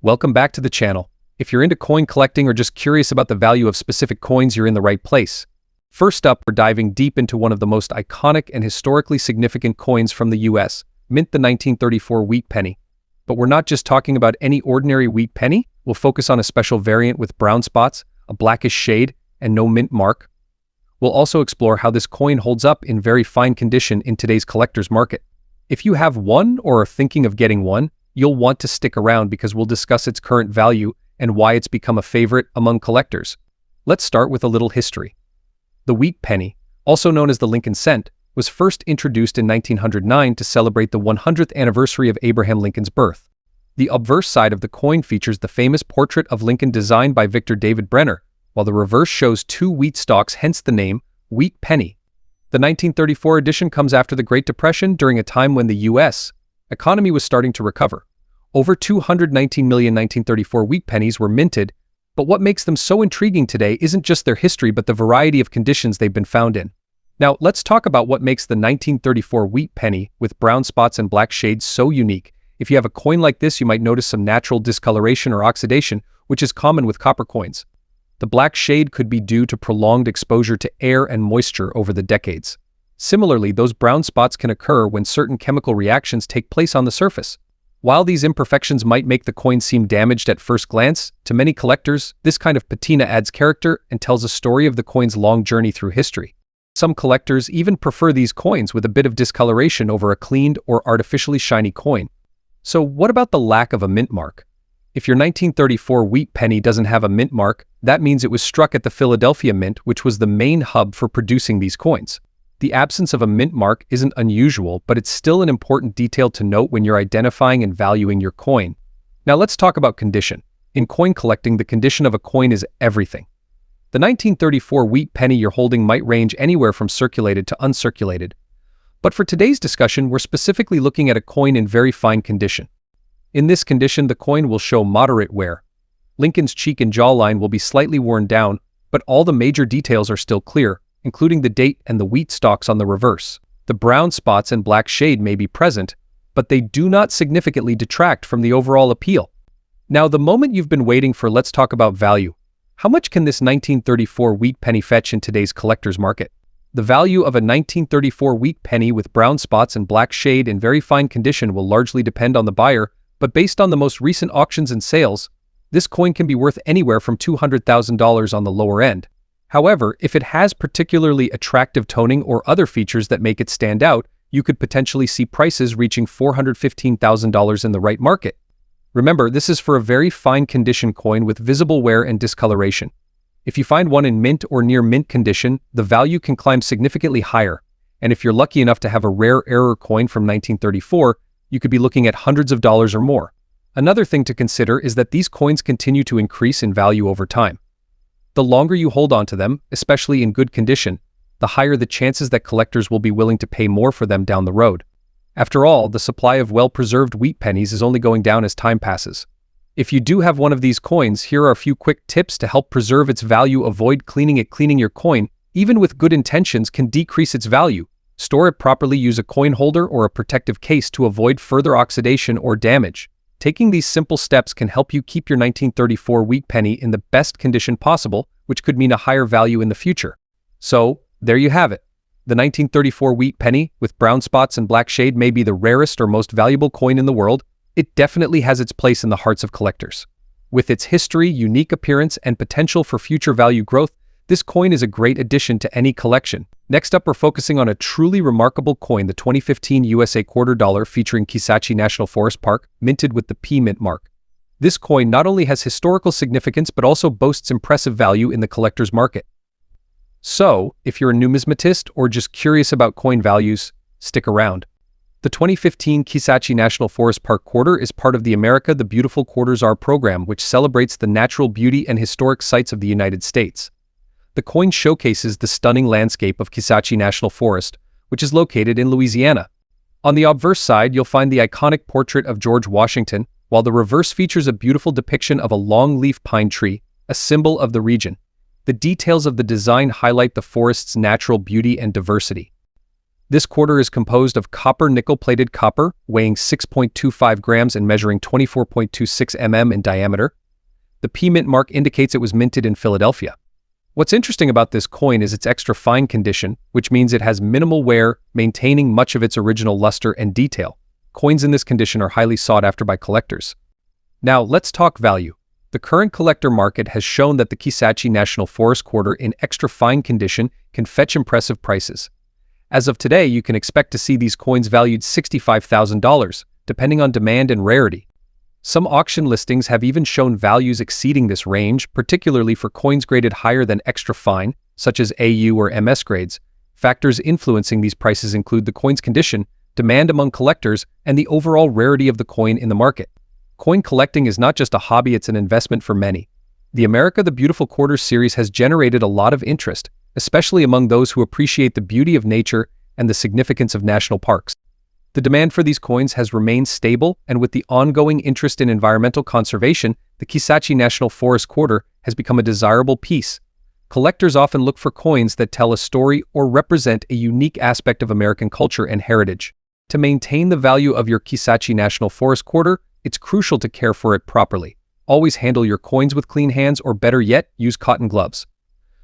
Welcome back to the channel. If you're into coin collecting or just curious about the value of specific coins, you're in the right place. First up, we're diving deep into one of the most iconic and historically significant coins from the US, mint the 1934 wheat penny. But we're not just talking about any ordinary wheat penny. We'll focus on a special variant with brown spots, a blackish shade, and no mint mark. We'll also explore how this coin holds up in very fine condition in today's collector's market. If you have one or are thinking of getting one, you'll want to stick around because we'll discuss its current value and why it's become a favorite among collectors. Let's start with a little history. The wheat penny, also known as the Lincoln cent, was first introduced in 1909 to celebrate the 100th anniversary of Abraham Lincoln's birth. The obverse side of the coin features the famous portrait of Lincoln designed by Victor David Brenner, while the reverse shows two wheat stalks, hence the name wheat penny. The 1934 edition comes after the Great Depression, during a time when the U.S. economy was starting to recover. Over 219 million 1934 wheat pennies were minted, but what makes them so intriguing today isn't just their history but the variety of conditions they've been found in. Now, let's talk about what makes the 1934 wheat penny with brown spots and black shades so unique. If you have a coin like this, you might notice some natural discoloration or oxidation, which is common with copper coins. The black shade could be due to prolonged exposure to air and moisture over the decades. Similarly, those brown spots can occur when certain chemical reactions take place on the surface. While these imperfections might make the coin seem damaged at first glance, to many collectors, this kind of patina adds character and tells a story of the coin's long journey through history. Some collectors even prefer these coins with a bit of discoloration over a cleaned or artificially shiny coin. So what about the lack of a mint mark? If your 1934 wheat penny doesn't have a mint mark, that means it was struck at the Philadelphia Mint, which was the main hub for producing these coins. The absence of a mint mark isn't unusual, but it's still an important detail to note when you're identifying and valuing your coin. Now let's talk about condition. In coin collecting, the condition of a coin is everything. The 1934 wheat penny you're holding might range anywhere from circulated to uncirculated. But for today's discussion, we're specifically looking at a coin in very fine condition. In this condition, the coin will show moderate wear. Lincoln's cheek and jawline will be slightly worn down, but all the major details are still clear, including the date and the wheat stalks on the reverse. The brown spots and black shade may be present, but they do not significantly detract from the overall appeal. Now, the moment you've been waiting for, let's talk about value. How much can this 1934 wheat penny fetch in today's collector's market? The value of a 1934 wheat penny with brown spots and black shade in very fine condition will largely depend on the buyer, but based on the most recent auctions and sales, this coin can be worth anywhere from $200,000 on the lower end. However, if it has particularly attractive toning or other features that make it stand out, you could potentially see prices reaching $415,000 in the right market. Remember, this is for a very fine condition coin with visible wear and discoloration. If you find one in mint or near mint condition, the value can climb significantly higher. And if you're lucky enough to have a rare error coin from 1934, you could be looking at hundreds of dollars or more. Another thing to consider is that these coins continue to increase in value over time. The longer you hold on to them, especially in good condition, the higher the chances that collectors will be willing to pay more for them down the road. After all, the supply of well-preserved wheat pennies is only going down as time passes. If you do have one of these coins, here are a few quick tips to help preserve its value. Avoid cleaning it. Cleaning your coin, even with good intentions, can decrease its value. Store it properly. Use a coin holder or a protective case to avoid further oxidation or damage. Taking these simple steps can help you keep your 1934 wheat penny in the best condition possible, which could mean a higher value in the future. So, there you have it. The 1934 wheat penny with brown spots and black shade may be the rarest or most valuable coin in the world. It definitely has its place in the hearts of collectors. With its history, unique appearance, and potential for future value growth, this coin is a great addition to any collection. Next up, we're focusing on a truly remarkable coin, the 2015 USA quarter dollar featuring Kace National Forest Park, minted with the P mint mark. This coin not only has historical significance but also boasts impressive value in the collector's market. So, if you're a numismatist or just curious about coin values, stick around. The 2015 Kace National Forest Park quarter is part of the America the Beautiful Quarters Are program, which celebrates the natural beauty and historic sites of the United States. The coin showcases the stunning landscape of Kace National Forest, which is located in Louisiana. On the obverse side, you'll find the iconic portrait of George Washington, while the reverse features a beautiful depiction of a long-leaf pine tree, a symbol of the region. The details of the design highlight the forest's natural beauty and diversity. This quarter is composed of copper nickel-plated copper, weighing 6.25 grams and measuring 24.26 mm in diameter. The P mint mark indicates it was minted in Philadelphia. What's interesting about this coin is its extra fine condition, which means it has minimal wear, maintaining much of its original luster and detail. Coins in this condition are highly sought after by collectors. Now, let's talk value. The current collector market has shown that the Kace National Forest quarter in extra fine condition can fetch impressive prices. As of today, you can expect to see these coins valued $65,000, depending on demand and rarity. Some auction listings have even shown values exceeding this range, particularly for coins graded higher than extra fine, such as AU or MS grades. Factors influencing these prices include the coin's condition, demand among collectors, and the overall rarity of the coin in the market. Coin collecting is not just a hobby, it's an investment for many. The America the Beautiful Quarter series has generated a lot of interest, especially among those who appreciate the beauty of nature and the significance of national parks. The demand for these coins has remained stable, and with the ongoing interest in environmental conservation, the Kace National Forest quarter has become a desirable piece. Collectors often look for coins that tell a story or represent a unique aspect of American culture and heritage. To maintain the value of your Kace National Forest quarter, it's crucial to care for it properly. Always handle your coins with clean hands, or better yet, use cotton gloves.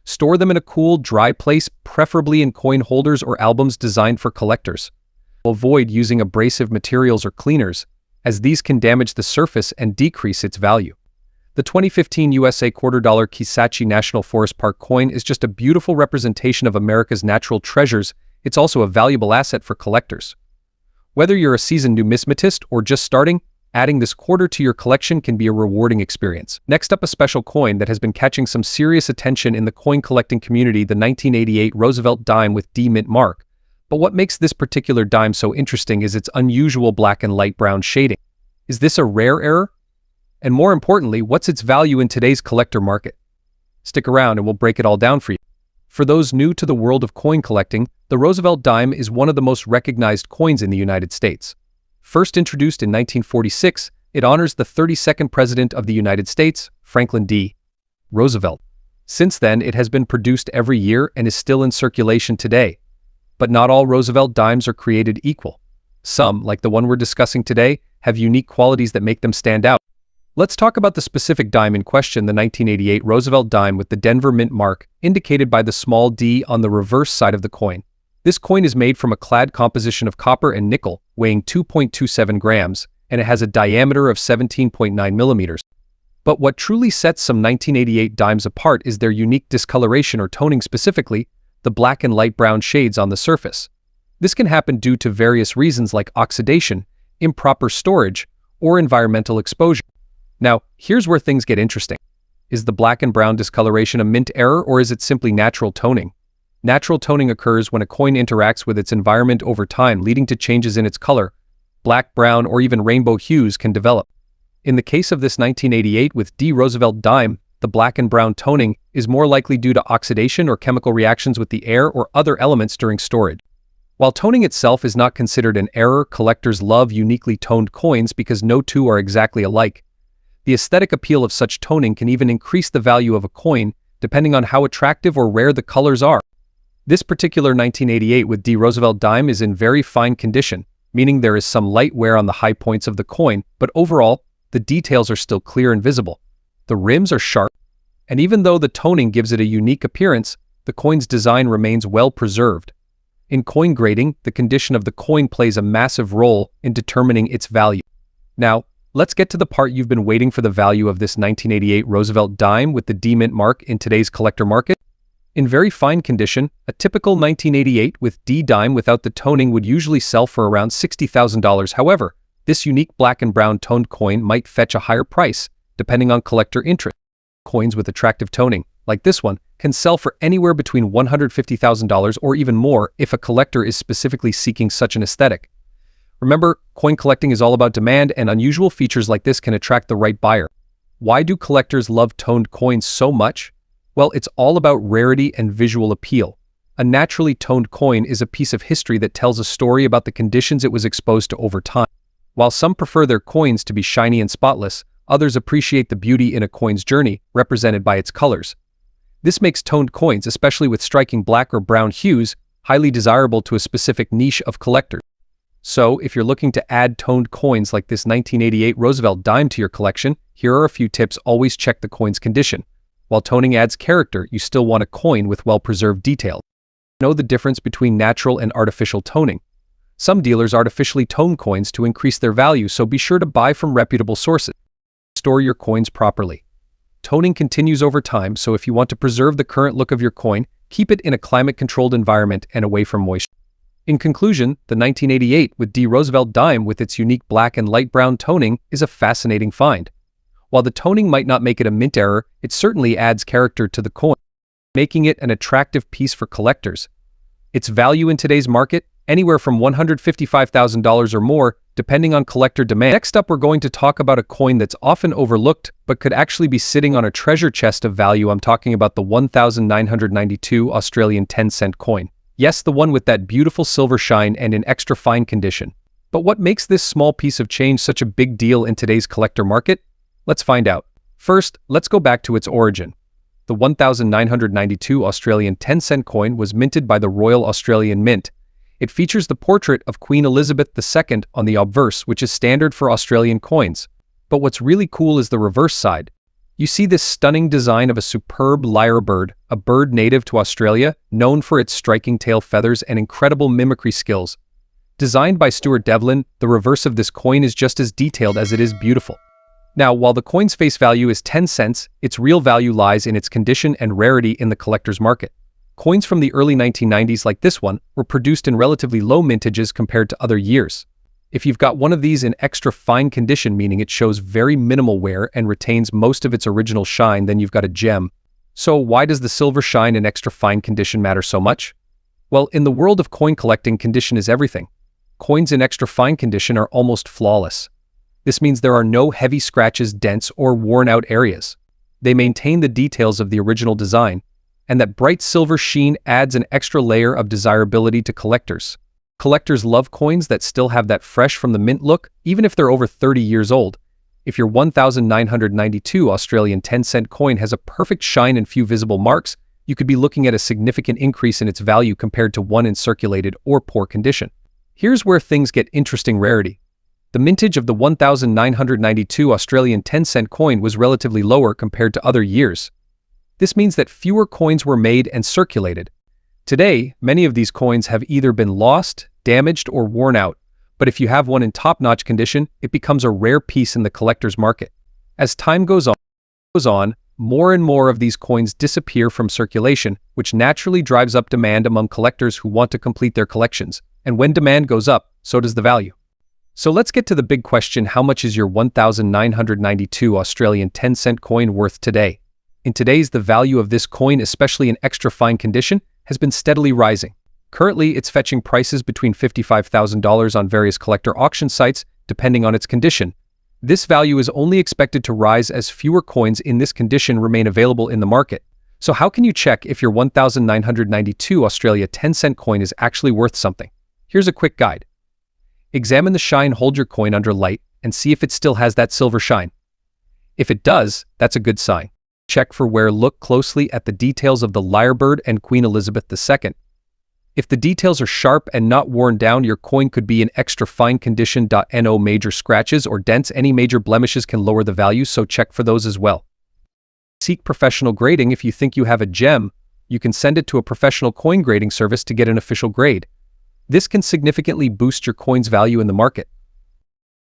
Store them in a cool, dry place, preferably in coin holders or albums designed for collectors. Avoid using abrasive materials or cleaners, as these can damage the surface and decrease its value. The 2015 USA $quarter Kace National Forest Park coin is just a beautiful representation of America's natural treasures. It's also a valuable asset for collectors. Whether you're a seasoned numismatist or just starting, adding this quarter to your collection can be a rewarding experience. Next up, a special coin that has been catching some serious attention in the coin collecting community, the 1988 Roosevelt dime with D mint mark. But what makes this particular dime so interesting is its unusual black and light brown shading. Is this a rare error? And more importantly, what's its value in today's collector market? Stick around and we'll break it all down for you. For those new to the world of coin collecting, the Roosevelt dime is one of the most recognized coins in the United States. First introduced in 1946, it honors the 32nd President of the United States, Franklin D. Roosevelt. Since then, it has been produced every year and is still in circulation today. But not all Roosevelt dimes are created equal. Some, like the one we're discussing today, have unique qualities that make them stand out. Let's talk about the specific dime in question, the 1988 Roosevelt dime with the Denver mint mark, indicated by the small d on the reverse side of the coin. This coin is made from a clad composition of copper and nickel, weighing 2.27 grams, and it has a diameter of 17.9 millimeters. But what truly sets some 1988 dimes apart is their unique discoloration, or toning, specifically the black and light brown shades on the surface. This can happen due to various reasons like oxidation, improper storage, or environmental exposure. Now, here's where things get interesting. Is the black and brown discoloration a mint error, or is it simply natural toning? Natural toning occurs when a coin interacts with its environment over time, leading to changes in its color. Black, brown, or even rainbow hues can develop. In the case of this 1988 with D Roosevelt dime, the black and brown toning is more likely due to oxidation or chemical reactions with the air or other elements during storage. While toning itself is not considered an error, collectors love uniquely toned coins because no two are exactly alike. The aesthetic appeal of such toning can even increase the value of a coin, depending on how attractive or rare the colors are. This particular 1988 with D Roosevelt dime is in very fine condition, meaning there is some light wear on the high points of the coin, but overall, the details are still clear and visible. The rims are sharp, and even though the toning gives it a unique appearance, the coin's design remains well preserved. In coin grading, the condition of the coin plays a massive role in determining its value. Now, let's get to the part you've been waiting for: the value of this 1988 Roosevelt dime with the D mint mark in today's collector market. In very fine condition, a typical 1988 with D dime without the toning would usually sell for around $60,000. However, this unique black and brown toned coin might fetch a higher price, depending on collector interest. Coins with attractive toning, like this one, can sell for anywhere between $150,000 or even more if a collector is specifically seeking such an aesthetic. Remember, coin collecting is all about demand, and unusual features like this can attract the right buyer. Why do collectors love toned coins so much? Well, it's all about rarity and visual appeal. A naturally toned coin is a piece of history that tells a story about the conditions it was exposed to over time. While some prefer their coins to be shiny and spotless, others appreciate the beauty in a coin's journey, represented by its colors. This makes toned coins, especially with striking black or brown hues, highly desirable to a specific niche of collectors. So, if you're looking to add toned coins like this 1988 Roosevelt dime to your collection, here are a few tips. Always check the coin's condition. While toning adds character, you still want a coin with well-preserved detail. Know the difference between natural and artificial toning. Some dealers artificially tone coins to increase their value, so be sure to buy from reputable sources. Store your coins properly. Toning continues over time, so if you want to preserve the current look of your coin, keep it in a climate-controlled environment and away from moisture. In conclusion, the 1988 with D Roosevelt dime with its unique black and light brown toning is a fascinating find. While the toning might not make it a mint error, it certainly adds character to the coin, making it an attractive piece for collectors. Its value in today's market, anywhere from $155,000 or more, depending on collector demand. Next up, we're going to talk about a coin that's often overlooked, but could actually be sitting on a treasure chest of value. I'm talking about the 1992 Australian 10-cent coin. Yes, the one with that beautiful silver shine and in extra fine condition. But what makes this small piece of change such a big deal in today's collector market? Let's find out. First, let's go back to its origin. The 1992 Australian 10-cent coin was minted by the Royal Australian Mint. It features the portrait of Queen Elizabeth II on the obverse, which is standard for Australian coins. But what's really cool is the reverse side. You see this stunning design of a superb lyrebird, a bird native to Australia, known for its striking tail feathers and incredible mimicry skills. Designed by Stuart Devlin, the reverse of this coin is just as detailed as it is beautiful. Now, while the coin's face value is 10 cents, its real value lies in its condition and rarity in the collector's market. Coins from the early 1990s like this one were produced in relatively low mintages compared to other years. If you've got one of these in extra fine condition, meaning it shows very minimal wear and retains most of its original shine, then you've got a gem. So why does the silver shine in extra fine condition matter so much? Well, in the world of coin collecting, condition is everything. Coins in extra fine condition are almost flawless. This means there are no heavy scratches, dents, or worn-out areas. They maintain the details of the original design, and that bright silver sheen adds an extra layer of desirability to collectors. Collectors love coins that still have that fresh from the mint look, even if they're over 30 years old. If your 1992 Australian 10-cent coin has a perfect shine and few visible marks, you could be looking at a significant increase in its value compared to one in circulated or poor condition. Here's where things get interesting: rarity. The mintage of the 1992 Australian 10-cent coin was relatively lower compared to other years. This means that fewer coins were made and circulated. Today, many of these coins have either been lost, damaged, or worn out, but if you have one in top-notch condition, it becomes a rare piece in the collector's market. As time goes on, more and more of these coins disappear from circulation, which naturally drives up demand among collectors who want to complete their collections. And when demand goes up, so does the value. So let's get to the big question: how much is your 1992 Australian 10-cent coin worth today? In today's, the value of this coin, especially in extra fine condition, has been steadily rising. Currently, it's fetching prices between $55,000 on various collector auction sites, depending on its condition. This value is only expected to rise as fewer coins in this condition remain available in the market. So how can you check if your 1992 Australia 10-cent coin is actually worth something? Here's a quick guide. Examine the shine, hold your coin under light, and see if it still has that silver shine. If it does, that's a good sign. Check for wear. Look closely at the details of the lyrebird and Queen Elizabeth II. If the details are sharp and not worn down, your coin could be in extra fine condition. No major scratches or dents. Any major blemishes can lower the value, so check for those as well. Seek professional grading. If you think you have a gem, you can send it to a professional coin grading service to get an official grade. This can significantly boost your coin's value in the market.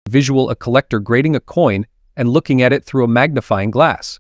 Visual: a collector grading a coin and looking at it through a magnifying glass.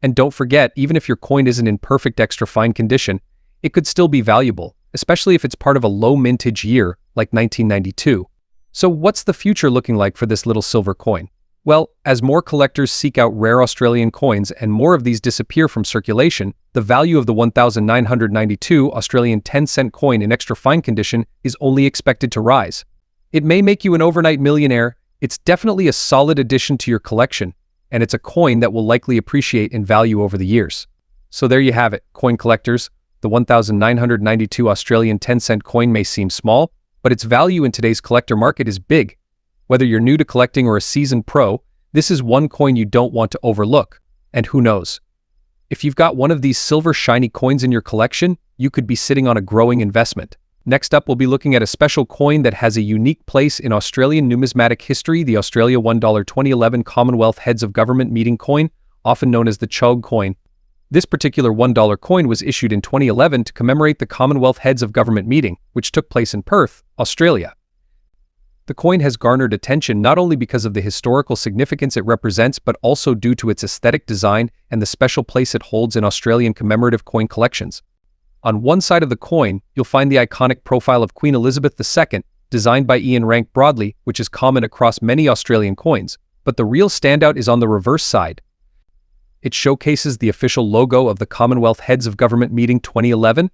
And don't forget, even if your coin isn't in perfect extra fine condition, it could still be valuable, especially if it's part of a low mintage year like 1992. So what's the future looking like for this little silver coin? Well, as more collectors seek out rare Australian coins and more of these disappear from circulation, the value of the 1992 Australian 10-cent coin in extra fine condition is only expected to rise. It may make you an overnight millionaire. It's definitely a solid addition to your collection, and it's a coin that will likely appreciate in value over the years. So there you have it, coin collectors. The 1992 Australian 10-cent coin may seem small, but its value in today's collector market is big. Whether you're new to collecting or a seasoned pro, this is one coin you don't want to overlook. And who knows? If you've got one of these silver shiny coins in your collection, you could be sitting on a growing investment. Next up, we'll be looking at a special coin that has a unique place in Australian numismatic history, the Australia $1 2011 Commonwealth Heads of Government Meeting coin, often known as the CHOGM coin. This particular $1 coin was issued in 2011 to commemorate the Commonwealth Heads of Government Meeting, which took place in Perth, Australia. The coin has garnered attention not only because of the historical significance it represents, but also due to its aesthetic design and the special place it holds in Australian commemorative coin collections. On one side of the coin, you'll find the iconic profile of Queen Elizabeth II, designed by Ian Rank Broadley, which is common across many Australian coins. But the real standout is on the reverse side. It showcases the official logo of the Commonwealth Heads of Government Meeting 2011,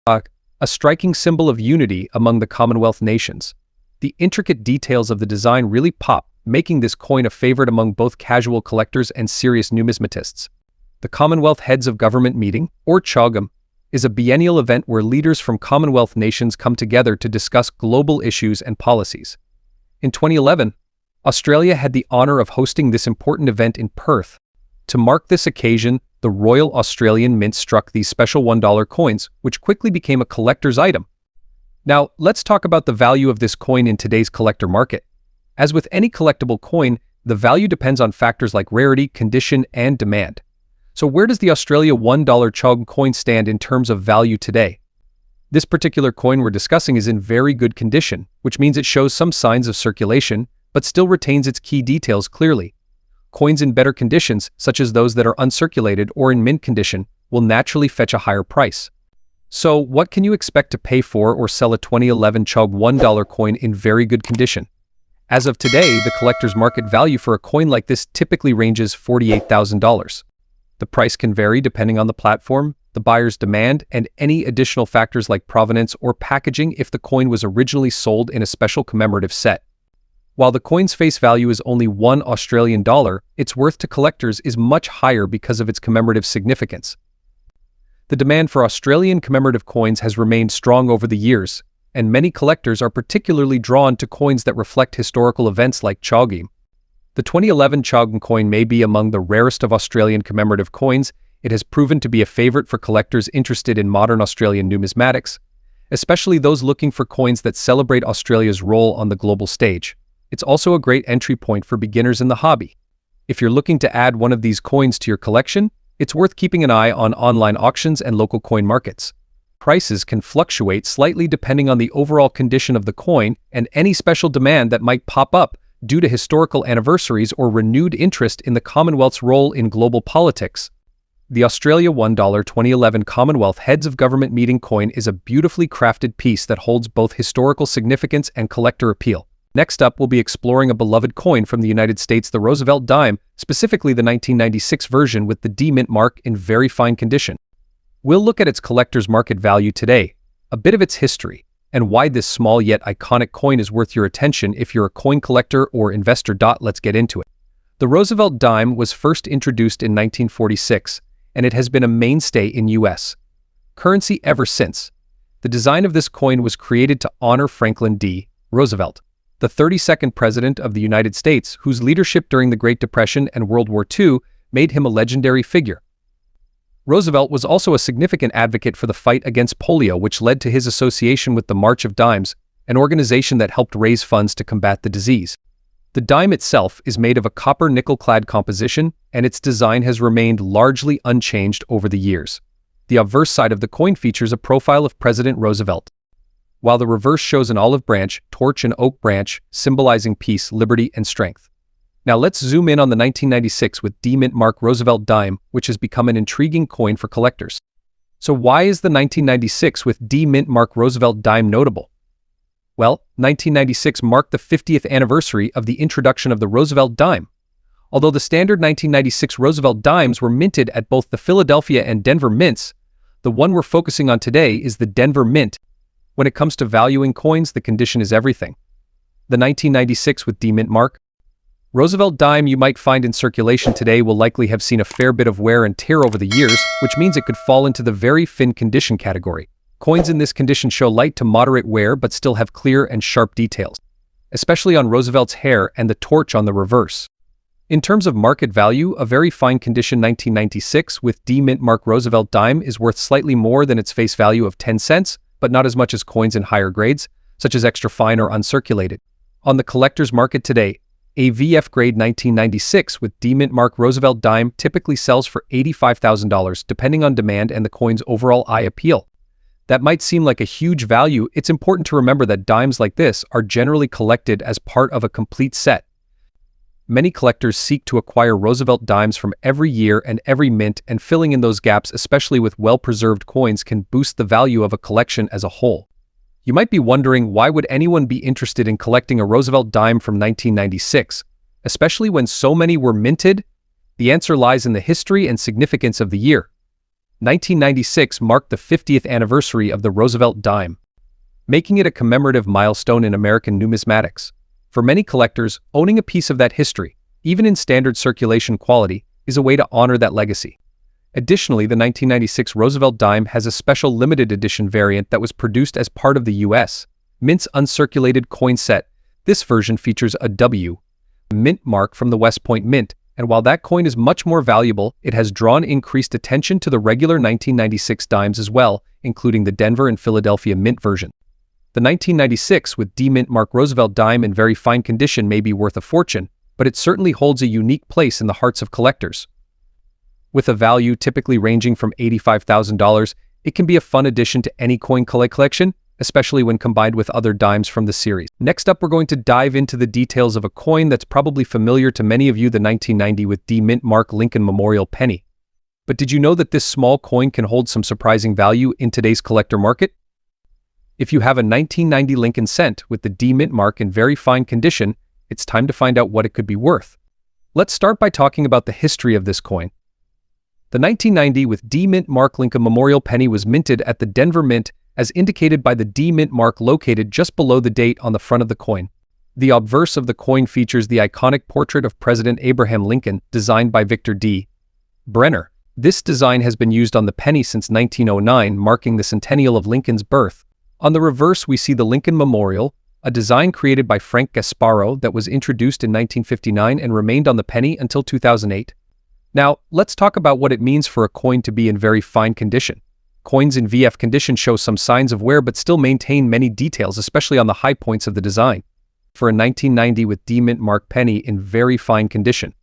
a striking symbol of unity among the Commonwealth nations. The intricate details of the design really pop, making this coin a favorite among both casual collectors and serious numismatists. The Commonwealth Heads of Government Meeting, or CHOGM, is a biennial event where leaders from Commonwealth nations come together to discuss global issues and policies. In 2011, Australia had the honor of hosting this important event in Perth. To mark this occasion, the Royal Australian Mint struck these special $1 coins, which quickly became a collector's item. Now, let's talk about the value of this coin in today's collector market. As with any collectible coin, the value depends on factors like rarity, condition, and demand. So where does the Australia $1 CHOGM coin stand in terms of value today? This particular coin we're discussing is in very good condition, which means it shows some signs of circulation, but still retains its key details clearly. Coins in better conditions, such as those that are uncirculated or in mint condition, will naturally fetch a higher price. So, what can you expect to pay for or sell a 2011 CHOGM $1 coin in very good condition? As of today, the collector's market value for a coin like this typically ranges $48,000. The price can vary depending on the platform, the buyer's demand, and any additional factors like provenance or packaging if the coin was originally sold in a special commemorative set. While the coin's face value is only $1 Australian, its worth to collectors is much higher because of its commemorative significance. The demand for Australian commemorative coins has remained strong over the years, and many collectors are particularly drawn to coins that reflect historical events like CHOGM. The 2011 CHOGM coin may be among the rarest of Australian commemorative coins. It has proven to be a favorite for collectors interested in modern Australian numismatics, especially those looking for coins that celebrate Australia's role on the global stage. It's also a great entry point for beginners in the hobby. If you're looking to add one of these coins to your collection, it's worth keeping an eye on online auctions and local coin markets. Prices can fluctuate slightly depending on the overall condition of the coin and any special demand that might pop up due to historical anniversaries or renewed interest in the Commonwealth's role in global politics. The Australia $1 2011 Commonwealth Heads of Government Meeting coin is a beautifully crafted piece that holds both historical significance and collector appeal. Next up, we'll be exploring a beloved coin from the United States, the Roosevelt dime, specifically the 1996 version with the D mint mark in very fine condition. We'll look at its collector's market value today, a bit of its history, and why this small yet iconic coin is worth your attention if you're a coin collector or investor. Let's get into it. The Roosevelt dime was first introduced in 1946, and it has been a mainstay in U.S. currency ever since. The design of this coin was created to honor Franklin D. Roosevelt, the 32nd President of the United States, whose leadership during the Great Depression and World War II made him a legendary figure. Roosevelt was also a significant advocate for the fight against polio, which led to his association with the March of Dimes, an organization that helped raise funds to combat the disease. The dime itself is made of a copper nickel-clad composition, and its design has remained largely unchanged over the years. The obverse side of the coin features a profile of President Roosevelt, while the reverse shows an olive branch, torch, and oak branch, symbolizing peace, liberty, and strength. Now let's zoom in on the 1996 with D mint mark Roosevelt dime, which has become an intriguing coin for collectors. So why is the 1996 with D mint mark Roosevelt dime notable? Well, 1996 marked the 50th anniversary of the introduction of the Roosevelt dime. Although the standard 1996 Roosevelt dimes were minted at both the Philadelphia and Denver mints, the one we're focusing on today is the Denver mint. When it comes to valuing coins, the condition is everything. The 1996 with D mint mark Roosevelt dime you might find in circulation today will likely have seen a fair bit of wear and tear over the years, which means it could fall into the very fin condition category. Coins in this condition show light to moderate wear but still have clear and sharp details, especially on Roosevelt's hair and the torch on the reverse. In terms of market value, a very fine condition 1996 with D mint mark Roosevelt dime is worth slightly more than its face value of 10 cents, but not as much as coins in higher grades, such as extra fine or uncirculated. On the collector's market today, a VF grade 1996 with D-Mint mark Roosevelt dime typically sells for $85,000 depending on demand and the coin's overall eye appeal. That might seem like a huge value. It's important to remember that dimes like this are generally collected as part of a complete set. Many collectors seek to acquire Roosevelt dimes from every year and every mint, and filling in those gaps, especially with well-preserved coins, can boost the value of a collection as a whole. You might be wondering, why would anyone be interested in collecting a Roosevelt dime from 1996, especially when so many were minted? The answer lies in the history and significance of the year. 1996 marked the 50th anniversary of the Roosevelt dime, making it a commemorative milestone in American numismatics. For many collectors, owning a piece of that history, even in standard circulation quality, is a way to honor that legacy. Additionally, the 1996 Roosevelt dime has a special limited edition variant that was produced as part of the U.S. Mint's uncirculated coin set. This version features a W mint mark from the West Point Mint, and while that coin is much more valuable, it has drawn increased attention to the regular 1996 dimes as well, including the Denver and Philadelphia mint version. The 1996 with D-Mint mark Roosevelt dime in very fine condition may be worth a fortune, but it certainly holds a unique place in the hearts of collectors. With a value typically ranging from $85,000, it can be a fun addition to any coin collection, especially when combined with other dimes from the series. Next up, we're going to dive into the details of a coin that's probably familiar to many of you, the 1990 with D-Mint mark Lincoln Memorial penny. But did you know that this small coin can hold some surprising value in today's collector market? If you have a 1990 Lincoln cent with the D-Mint mark in very fine condition, it's time to find out what it could be worth. Let's start by talking about the history of this coin. The 1990 with D-Mint mark Lincoln Memorial penny was minted at the Denver Mint, as indicated by the D-Mint mark located just below the date on the front of the coin. The obverse of the coin features the iconic portrait of President Abraham Lincoln, designed by Victor D. Brenner. This design has been used on the penny since 1909, marking the centennial of Lincoln's birth. On the reverse, we see the Lincoln Memorial, a design created by Frank Gasparo that was introduced in 1959 and remained on the penny until 2008. Now, let's talk about what it means for a coin to be in very fine condition. Coins in VF condition show some signs of wear but still maintain many details, especially on the high points of the design. For a 1990 with D-Mint mark penny in very fine condition,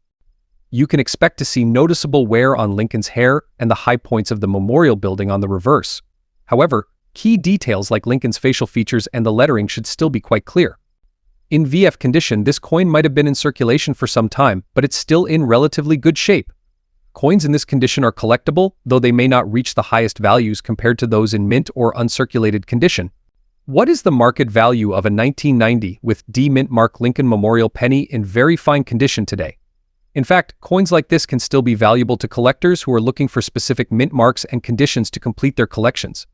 you can expect to see noticeable wear on Lincoln's hair and the high points of the memorial building on the reverse. However, key details like Lincoln's facial features and the lettering should still be quite clear. In VF condition, this coin might have been in circulation for some time, but it's still in relatively good shape. Coins in this condition are collectible, though they may not reach the highest values compared to those in mint or uncirculated condition. What is the market value of a 1990 with D-Mint mark Lincoln Memorial penny in very fine condition today? In fact, coins like this can still be valuable to collectors who are looking for specific mint marks and conditions to complete their collections.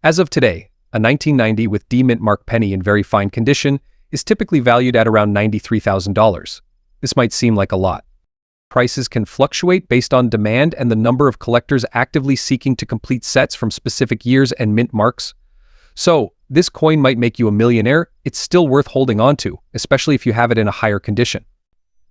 As of today, a 1990 with D-Mint mark penny in very fine condition is typically valued at around $93,000. This might seem like a lot. Prices can fluctuate based on demand and the number of collectors actively seeking to complete sets from specific years and mint marks. So, this coin might make you a millionaire. It's still worth holding on to, especially if you have it in a higher condition.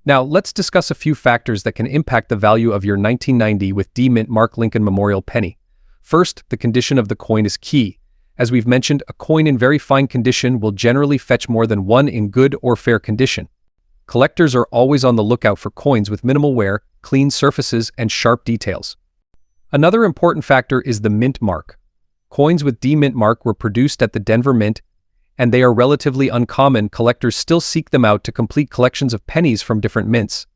Now, let's discuss a few factors that can impact the value of your 1990 with D-Mint mark Lincoln Memorial penny. First, the condition of the coin is key. As we've mentioned, a coin in very fine condition will generally fetch more than one in good or fair condition. Collectors are always on the lookout for coins with minimal wear, clean surfaces, and sharp details. Another important factor is the mint mark. Coins with D-Mint mark were produced at the Denver Mint, and they are relatively uncommon. Collectors still seek them out to complete collections of pennies from different mints.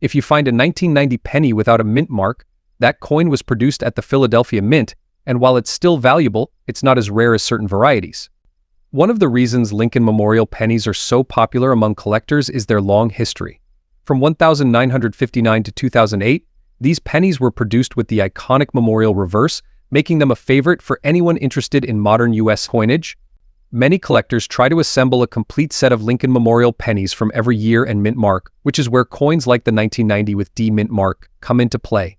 If you find a 1990 penny without a mint mark, that coin was produced at the Philadelphia Mint, and while it's still valuable, it's not as rare as certain varieties. One of the reasons Lincoln Memorial pennies are so popular among collectors is their long history. From 1959 to 2008, these pennies were produced with the iconic memorial reverse, making them a favorite for anyone interested in modern U.S. coinage. Many collectors try to assemble a complete set of Lincoln Memorial pennies from every year and mint mark, which is where coins like the 1990 with D-Mint mark come into play.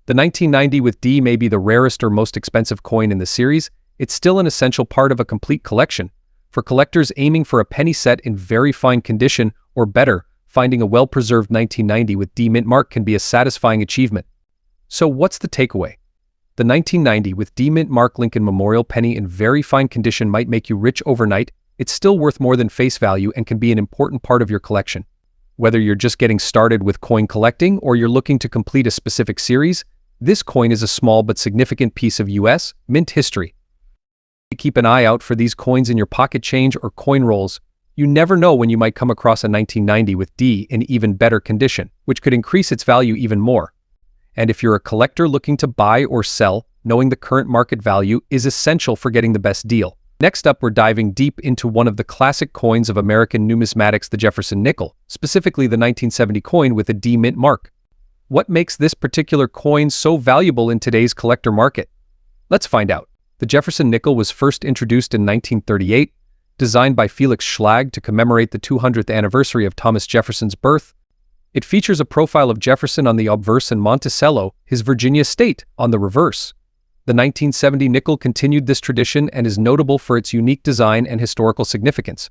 The 1990 with D may be the rarest or most expensive coin in the series. It's still an essential part of a complete collection. For collectors aiming for a penny set in very fine condition or better, finding a well-preserved 1990 with D-Mint mark can be a satisfying achievement. So what's the takeaway? The 1990 with D-Mint Mark Lincoln Memorial penny in very fine condition might make you rich overnight. It's still worth more than face value and can be an important part of your collection. Whether you're just getting started with coin collecting or you're looking to complete a specific series, this coin is a small but significant piece of U.S. mint history. Keep an eye out for these coins in your pocket change or coin rolls. You never know when you might come across a 1990 with D in even better condition, which could increase its value even more. And if you're a collector looking to buy or sell, knowing the current market value is essential for getting the best deal. Next up, we're diving deep into one of the classic coins of American numismatics, the Jefferson nickel, specifically the 1970 coin with a D mint mark. What makes this particular coin so valuable in today's collector market? Let's find out. The Jefferson nickel was first introduced in 1938, designed by Felix Schlag to commemorate the 200th anniversary of Thomas Jefferson's birth. It features a profile of Jefferson on the obverse and Monticello, his Virginia state, on the reverse. The 1970 nickel continued this tradition and is notable for its unique design and historical significance.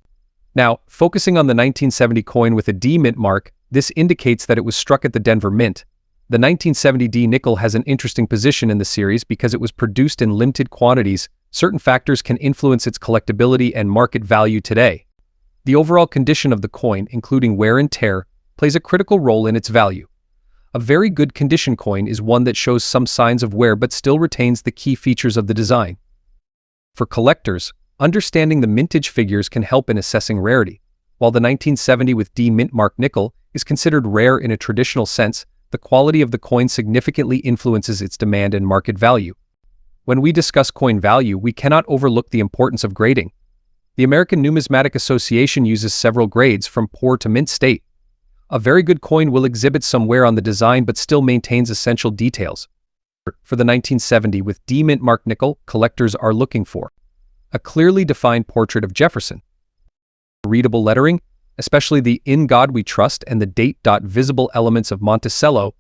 Now, focusing on the 1970 coin with a D mint mark, this indicates that it was struck at the Denver Mint. The 1970 D nickel has an interesting position in the series because it was produced in limited quantities. Certain factors can influence its collectability and market value today. The overall condition of the coin, including wear and tear, plays a critical role in its value. A very good condition coin is one that shows some signs of wear but still retains the key features of the design. For collectors, understanding the mintage figures can help in assessing rarity. While the 1970 with D mint mark nickel is considered rare in a traditional sense, the quality of the coin significantly influences its demand and market value. When we discuss coin value, we cannot overlook the importance of grading. The American Numismatic Association uses several grades from poor to mint state. A very good coin will exhibit some wear on the design but still maintains essential details. For the 1970 with D mint mark nickel, collectors are looking for a clearly defined portrait of Jefferson, readable lettering, especially the "In God We Trust" and the date. Visible elements of Monticello,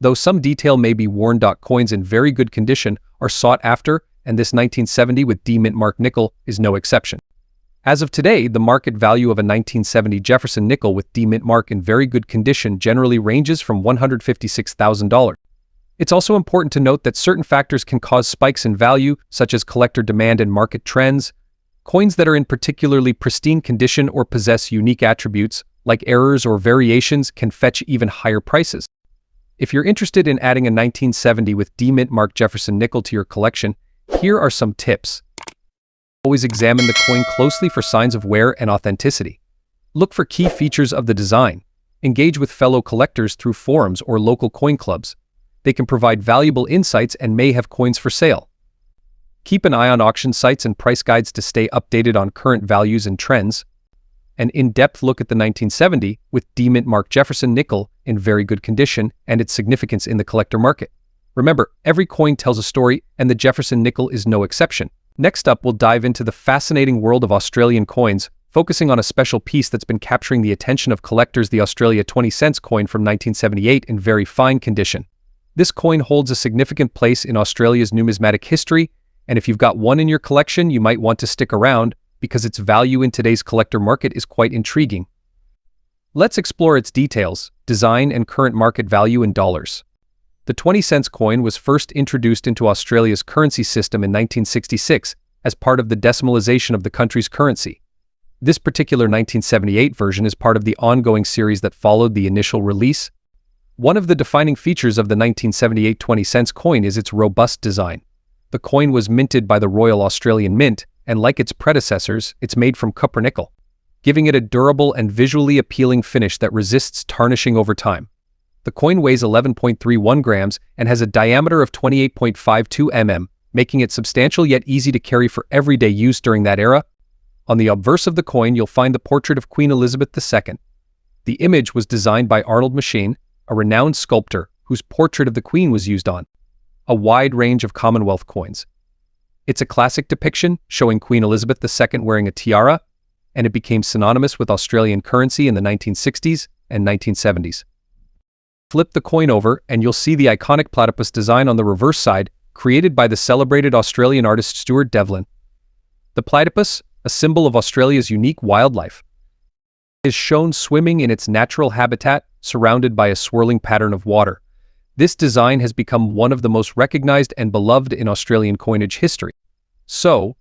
though some detail may be worn. Coins in very good condition are sought after, and this 1970 with D mint mark nickel is no exception. As of today, the market value of a 1970 Jefferson nickel with D mint mark in very good condition generally ranges from $156,000. It's also important to note that certain factors can cause spikes in value, such as collector demand and market trends. Coins that are in particularly pristine condition or possess unique attributes, like errors or variations, can fetch even higher prices. If you're interested in adding a 1970 with D mint mark Jefferson nickel to your collection, here are some tips. Always examine the coin closely for signs of wear and authenticity. Look for key features of the design. Engage with fellow collectors through forums or local coin clubs. They can provide valuable insights and may have coins for sale. Keep an eye on auction sites and price guides to stay updated on current values and trends. An in-depth look at the 1970 with D mint mark Jefferson nickel in very good condition and its significance in the collector market. Remember, every coin tells a story, and the Jefferson nickel is no exception. Next up, we'll dive into the fascinating world of Australian coins, focusing on a special piece that's been capturing the attention of collectors, the Australia 20 cents coin from 1978 in very fine condition. This coin holds a significant place in Australia's numismatic history, and if you've got one in your collection, you might want to stick around because its value in today's collector market is quite intriguing. Let's explore its details, design, and current market value in dollars. The 20 cents coin was first introduced into Australia's currency system in 1966 as part of the decimalisation of the country's currency. This particular 1978 version is part of the ongoing series that followed the initial release. One of the defining features of the 1978 20 cents coin is its robust design. The coin was minted by the Royal Australian Mint, and like its predecessors, it's made from copper nickel, giving it a durable and visually appealing finish that resists tarnishing over time. The coin weighs 11.31 grams and has a diameter of 28.52 mm, making it substantial yet easy to carry for everyday use during that era. On the obverse of the coin, you'll find the portrait of Queen Elizabeth II. The image was designed by Arnold Machin, a renowned sculptor whose portrait of the Queen was used on a wide range of Commonwealth coins. It's a classic depiction showing Queen Elizabeth II wearing a tiara, and it became synonymous with Australian currency in the 1960s and 1970s. Flip the coin over and you'll see the iconic platypus design on the reverse side, created by the celebrated Australian artist Stuart Devlin. The platypus, a symbol of Australia's unique wildlife, is shown swimming in its natural habitat, surrounded by a swirling pattern of water. This design has become one of the most recognized and beloved in Australian coinage history. So,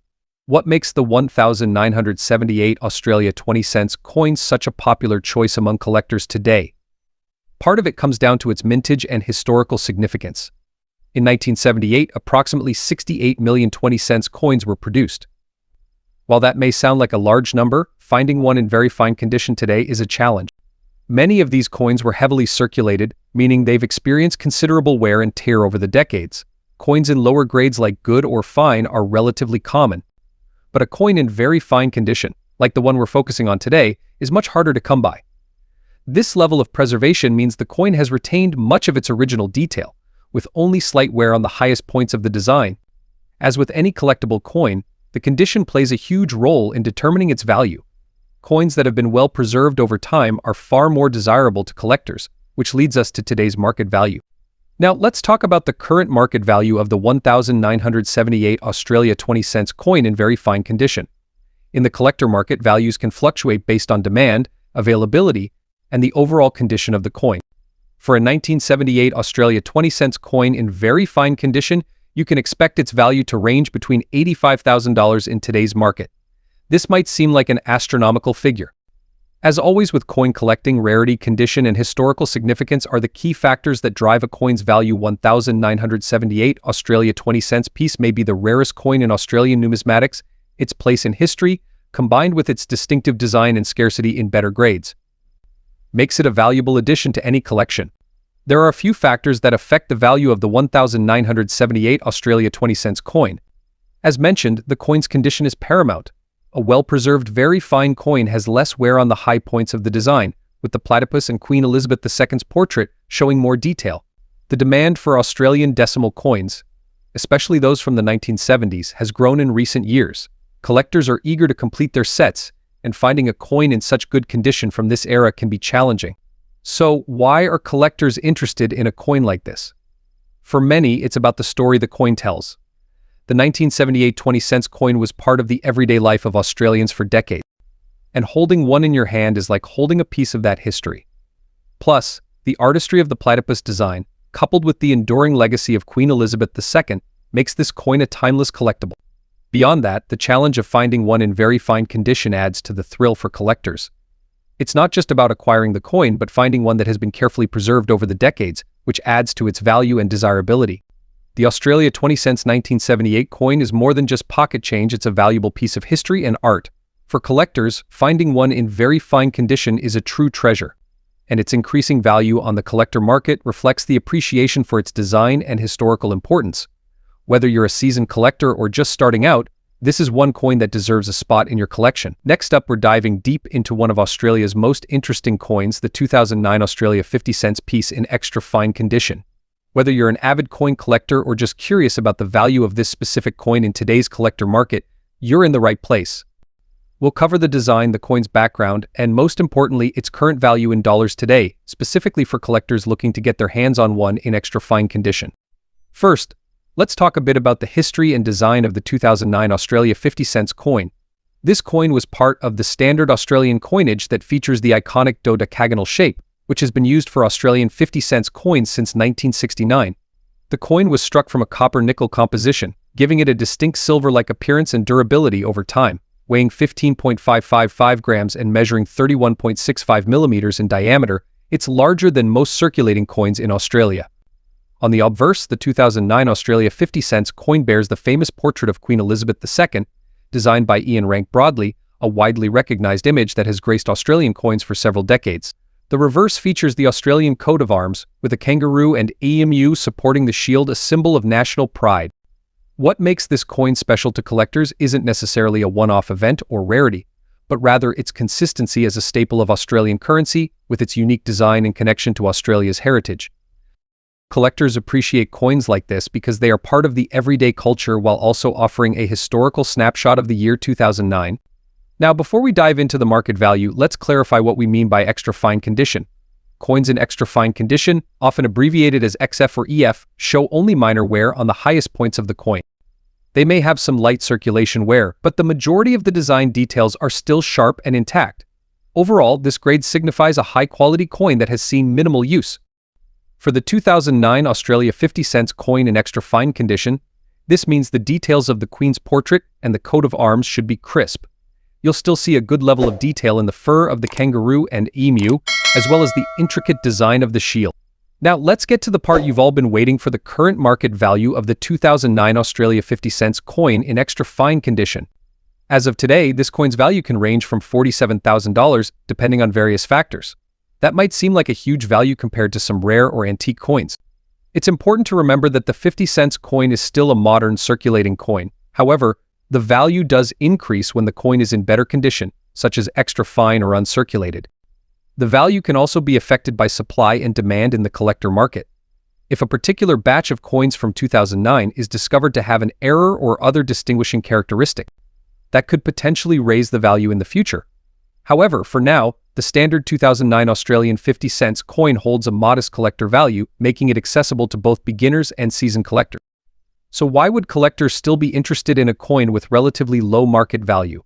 what makes the 1978 Australia 20 cents coin such a popular choice among collectors today? Part of it comes down to its mintage and historical significance. In 1978, approximately 68 million 20 cents coins were produced. While that may sound like a large number, finding one in very fine condition today is a challenge. Many of these coins were heavily circulated, meaning they've experienced considerable wear and tear over the decades. Coins in lower grades like good or fine are relatively common. But a coin in very fine condition, like the one we're focusing on today, is much harder to come by. This level of preservation means the coin has retained much of its original detail, with only slight wear on the highest points of the design. As with any collectible coin, the condition plays a huge role in determining its value. Coins that have been well preserved over time are far more desirable to collectors, which leads us to today's market value. Now, let's talk about the current market value of the 1978 Australia 20 cents coin in very fine condition. In the collector market, values can fluctuate based on demand, availability, and the overall condition of the coin. For a 1978 Australia 20 cents coin in very fine condition, you can expect its value to range between $85,000 in today's market. This might seem like an astronomical figure. As always with coin collecting, rarity, condition, and historical significance are the key factors that drive a coin's value. 1978 Australia 20 cents piece may be the rarest coin in Australian numismatics. Its place in history, combined with its distinctive design and scarcity in better grades, makes it a valuable addition to any collection. There are a few factors that affect the value of the 1978 Australia 20 cents coin. As mentioned, the coin's condition is paramount. A well-preserved, very fine coin has less wear on the high points of the design, with the platypus and Queen Elizabeth II's portrait showing more detail. The demand for Australian decimal coins, especially those from the 1970s, has grown in recent years. Collectors are eager to complete their sets, and finding a coin in such good condition from this era can be challenging. So, why are collectors interested in a coin like this? For many, it's about the story the coin tells. The 1978 20 cents coin was part of the everyday life of Australians for decades, and holding one in your hand is like holding a piece of that history. Plus, the artistry of the platypus design, coupled with the enduring legacy of Queen Elizabeth II, makes this coin a timeless collectible. Beyond that, the challenge of finding one in very fine condition adds to the thrill for collectors. It's not just about acquiring the coin, but finding one that has been carefully preserved over the decades, which adds to its value and desirability. The Australia 20 cents 1978 coin is more than just pocket change, it's a valuable piece of history and art. For collectors, finding one in very fine condition is a true treasure, and its increasing value on the collector market reflects the appreciation for its design and historical importance. Whether you're a seasoned collector or just starting out, this is one coin that deserves a spot in your collection. Next up, we're diving deep into one of Australia's most interesting coins, the 2009 Australia 50 cents piece in extra fine condition. Whether you're an avid coin collector or just curious about the value of this specific coin in today's collector market, you're in the right place. We'll cover the design, the coin's background, and most importantly, its current value in dollars today, specifically for collectors looking to get their hands on one in extra fine condition. First, let's talk a bit about the history and design of the 2009 Australia 50 cents coin. This coin was part of the standard Australian coinage that features the iconic dodecagonal shape, which has been used for Australian 50 cents coins since 1969. The coin was struck from a copper-nickel composition, giving it a distinct silver-like appearance and durability over time. Weighing 15.555 grams and measuring 31.65 millimeters in diameter, it's larger than most circulating coins in Australia. On the obverse, the 2009 Australia 50 cents coin bears the famous portrait of Queen Elizabeth II, designed by Ian Rank Broadley, a widely recognized image that has graced Australian coins for several decades. The reverse features the Australian coat of arms, with a kangaroo and emu supporting the shield, a symbol of national pride. What makes this coin special to collectors isn't necessarily a one-off event or rarity, but rather its consistency as a staple of Australian currency, with its unique design and connection to Australia's heritage. Collectors appreciate coins like this because they are part of the everyday culture while also offering a historical snapshot of the year 2009. Now, before we dive into the market value, let's clarify what we mean by extra fine condition. Coins in extra fine condition, often abbreviated as XF or EF, show only minor wear on the highest points of the coin. They may have some light circulation wear, but the majority of the design details are still sharp and intact. Overall, this grade signifies a high-quality coin that has seen minimal use. For the 2009 Australia 50 cents coin in extra fine condition, this means the details of the Queen's portrait and the coat of arms should be crisp. You'll still see a good level of detail in the fur of the kangaroo and emu, as well as the intricate design of the shield. Now let's get to the part you've all been waiting for: the current market value of the 2009 Australia 50 cents coin in extra fine condition. As of today, this coin's value can range from $47,000 depending on various factors. That might seem like a huge value compared to some rare or antique coins. It's important to remember that the 50 cents coin is still a modern circulating coin. However, the value does increase when the coin is in better condition, such as extra fine or uncirculated. The value can also be affected by supply and demand in the collector market. If a particular batch of coins from 2009 is discovered to have an error or other distinguishing characteristic, that could potentially raise the value in the future. However, for now, the standard 2009 Australian 50 cents coin holds a modest collector value, making it accessible to both beginners and seasoned collectors. So why would collectors still be interested in a coin with relatively low market value?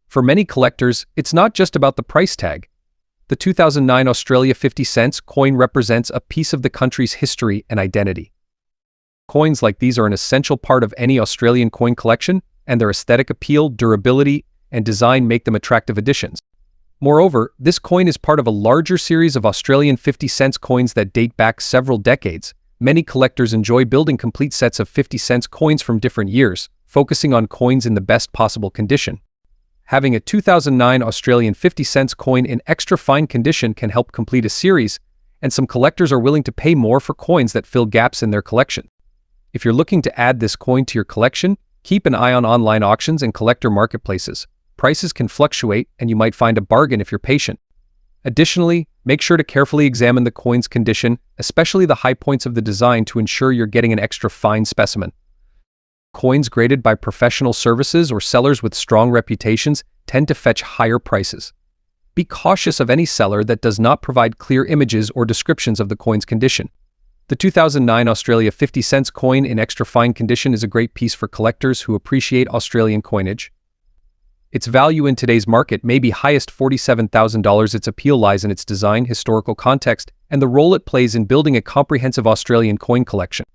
For many collectors, it's not just about the price tag. The 2009 Australia 50 cents coin represents a piece of the country's history and identity. Coins like these are an essential part of any Australian coin collection, and their aesthetic appeal, durability, and design make them attractive additions. Moreover, this coin is part of a larger series of Australian 50 cents coins that date back several decades. Many collectors enjoy building complete sets of 50 cents coins from different years, focusing on coins in the best possible condition. Having a 2009 Australian 50 cents coin in extra fine condition can help complete a series, and some collectors are willing to pay more for coins that fill gaps in their collection. If you're looking to add this coin to your collection, keep an eye on online auctions and collector marketplaces. Prices can fluctuate, and you might find a bargain if you're patient. Additionally, make sure to carefully examine the coin's condition, especially the high points of the design, to ensure you're getting an extra fine specimen. Coins graded by professional services or sellers with strong reputations tend to fetch higher prices. Be cautious of any seller that does not provide clear images or descriptions of the coin's condition. The 2009 Australia 50 cents coin in extra fine condition is a great piece for collectors who appreciate Australian coinage. Its value in today's market may be highest $47,000. Its appeal lies in its design, historical context, and the role it plays in building a comprehensive Australian coin collection.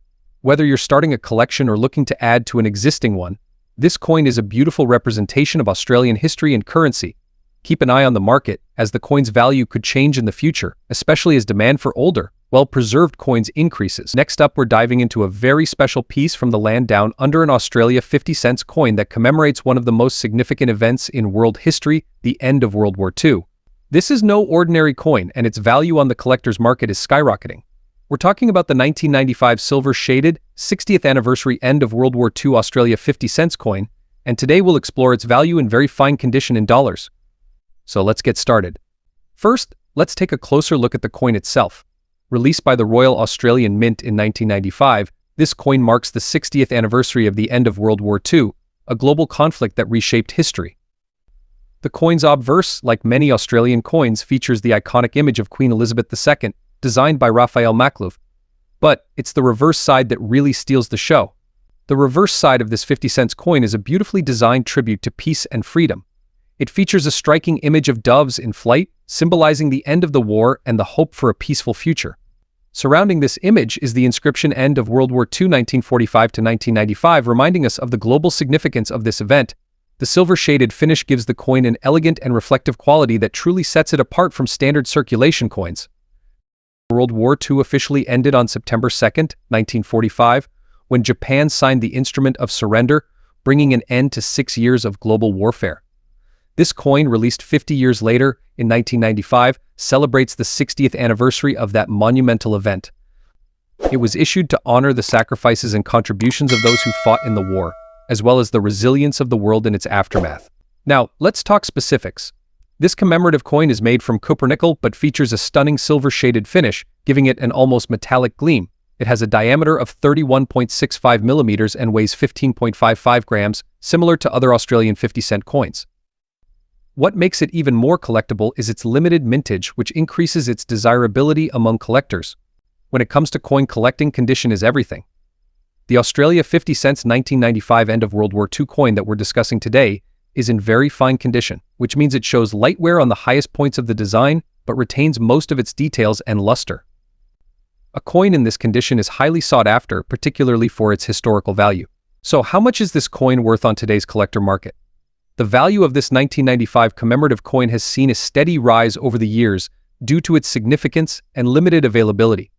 Whether you're starting a collection or looking to add to an existing one, this coin is a beautiful representation of Australian history and currency. Keep an eye on the market, as the coin's value could change in the future, especially as demand for older, well-preserved coins increases. Next up, we're diving into a very special piece from the land down under an Australia 50 cents coin that commemorates one of the most significant events in world history, the end of World War II. This is no ordinary coin, and its value on the collector's market is skyrocketing. We're talking about the 1995 silver-shaded 60th anniversary end of World War II Australia 50 cents coin, and today we'll explore its value in very fine condition in dollars. So let's get started. First, let's take a closer look at the coin itself. Released by the Royal Australian Mint in 1995, this coin marks the 60th anniversary of the end of World War II, a global conflict that reshaped history. The coin's obverse, like many Australian coins, features the iconic image of Queen Elizabeth II, designed by Raphael Maklouf. But it's the reverse side that really steals the show. The reverse side of this 50 cents coin is a beautifully designed tribute to peace and freedom. It features a striking image of doves in flight, symbolizing the end of the war and the hope for a peaceful future. Surrounding this image is the inscription "End of World War II 1945 to 1995, reminding us of the global significance of this event. The silver-shaded finish gives the coin an elegant and reflective quality that truly sets it apart from standard circulation coins. World War II officially ended on September 2, 1945, when Japan signed the Instrument of Surrender, bringing an end to 6 years of global warfare. This coin, released 50 years later, in 1995, celebrates the 60th anniversary of that monumental event. It was issued to honor the sacrifices and contributions of those who fought in the war, as well as the resilience of the world in its aftermath. Now, let's talk specifics. This commemorative coin is made from cupronickel but features a stunning silver-shaded finish, giving it an almost metallic gleam. It has a diameter of 31.65 millimeters and weighs 15.55 grams, similar to other Australian 50-cent coins. What makes it even more collectible is its limited mintage, which increases its desirability among collectors. When it comes to coin collecting, condition is everything. The Australia 50 cents 1995 end of World War II coin that we're discussing today is in very fine condition, which means it shows light wear on the highest points of the design, but retains most of its details and luster. A coin in this condition is highly sought after, particularly for its historical value. So how much is this coin worth on today's collector market? The value of this 1995 commemorative coin has seen a steady rise over the years due to its significance and limited availability.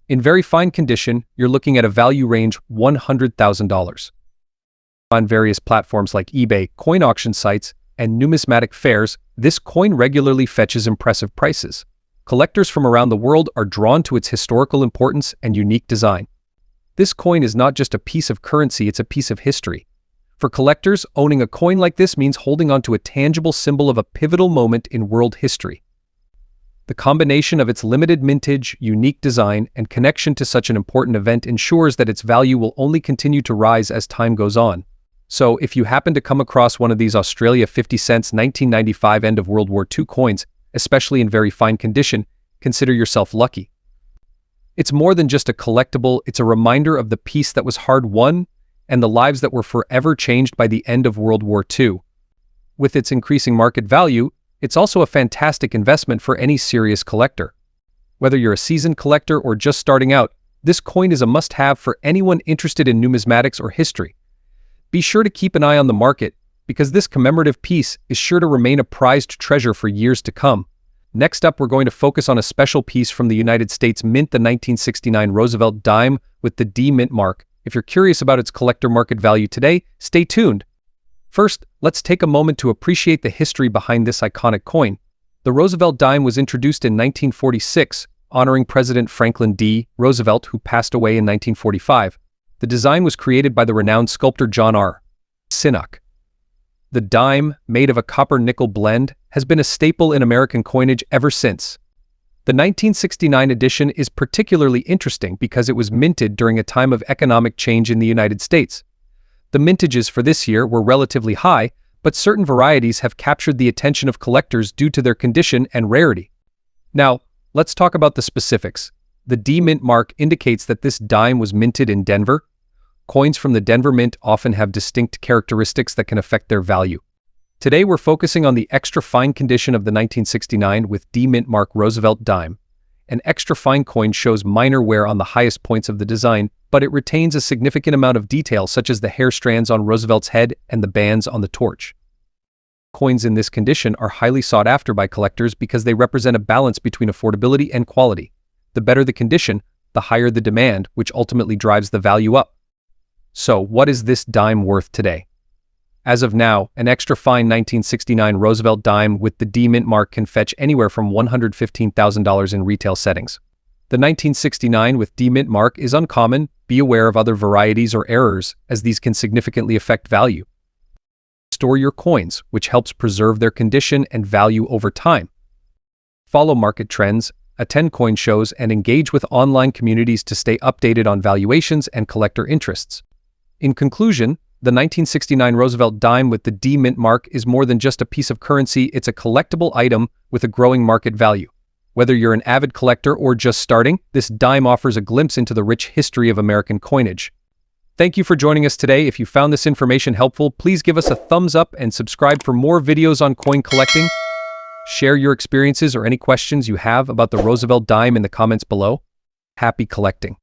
In very fine condition, you're looking at a value range $100,000. On various platforms like eBay, coin auction sites, and numismatic fairs, this coin regularly fetches impressive prices. Collectors from around the world are drawn to its historical importance and unique design. This coin is not just a piece of currency, it's a piece of history. For collectors, owning a coin like this means holding onto a tangible symbol of a pivotal moment in world history. The combination of its limited mintage, unique design, and connection to such an important event ensures that its value will only continue to rise as time goes on. So, if you happen to come across one of these Australia 50 cents 1995 end of World War II coins, especially in very fine condition, consider yourself lucky. It's more than just a collectible, it's a reminder of the peace that was hard-won and the lives that were forever changed by the end of World War II. With its increasing market value, it's also a fantastic investment for any serious collector. Whether you're a seasoned collector or just starting out, this coin is a must-have for anyone interested in numismatics or history. Be sure to keep an eye on the market, because this commemorative piece is sure to remain a prized treasure for years to come. Next up, we're going to focus on a special piece from the United States Mint, the 1969 Roosevelt dime with the D mint mark. If you're curious about its collector market value today, stay tuned. First, let's take a moment to appreciate the history behind this iconic coin. The Roosevelt dime was introduced in 1946, honoring President Franklin D. Roosevelt, who passed away in 1945. The design was created by the renowned sculptor John R. Sinnock. The dime, made of a copper-nickel blend, has been a staple in American coinage ever since. The 1969 edition is particularly interesting because it was minted during a time of economic change in the United States. The mintages for this year were relatively high, but certain varieties have captured the attention of collectors due to their condition and rarity. Now, let's talk about the specifics. The D mint mark indicates that this dime was minted in Denver. Coins from the Denver Mint often have distinct characteristics that can affect their value. Today we're focusing on the extra fine condition of the 1969 with D mint mark Roosevelt dime. An extra fine coin shows minor wear on the highest points of the design, but it retains a significant amount of detail such as the hair strands on Roosevelt's head and the bands on the torch. Coins in this condition are highly sought after by collectors because they represent a balance between affordability and quality. The better the condition, the higher the demand, which ultimately drives the value up. So, what is this dime worth today? As of now, an extra fine 1969 Roosevelt dime with the D mint mark can fetch anywhere from $115,000 in retail settings. The 1969 with D mint mark is uncommon. Be aware of other varieties or errors, as these can significantly affect value. Store your coins, which helps preserve their condition and value over time. Follow market trends, attend coin shows, and engage with online communities to stay updated on valuations and collector interests. In conclusion, the 1969 Roosevelt dime with the D mint mark is more than just a piece of currency, it's a collectible item with a growing market value. Whether you're an avid collector or just starting, this dime offers a glimpse into the rich history of American coinage. Thank you for joining us today. If you found this information helpful, please give us a thumbs up and subscribe for more videos on coin collecting. Share your experiences or any questions you have about the Roosevelt dime in the comments below. Happy collecting!